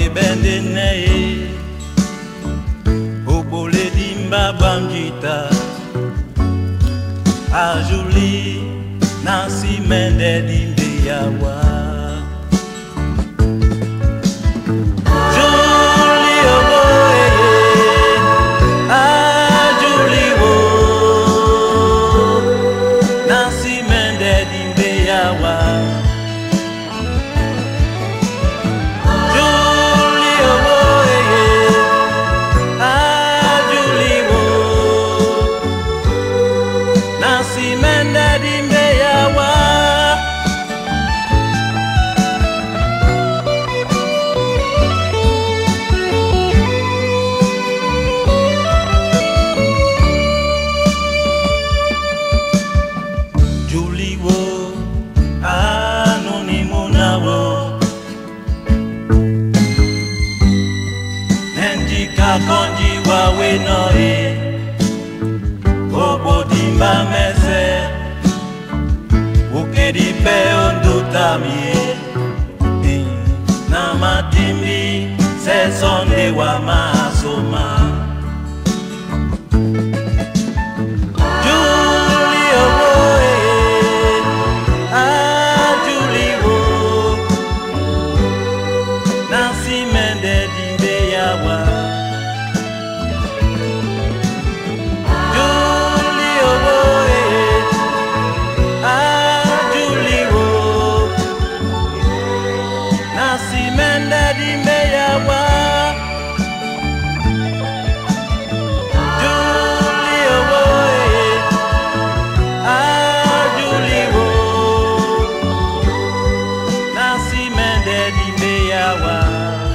bendene Obole dimba banjita A Julie Nancy Mende dimbe yawa Julie obo A Julie wo Nancy Mende dimbe yawa Konji wa we no e Obo dimba mese Ukedi pe ondo tamie Na matimbi se sonde wa masoma Julie obo e Ah Julie wo Nancy Mende dimbe yawa Yawa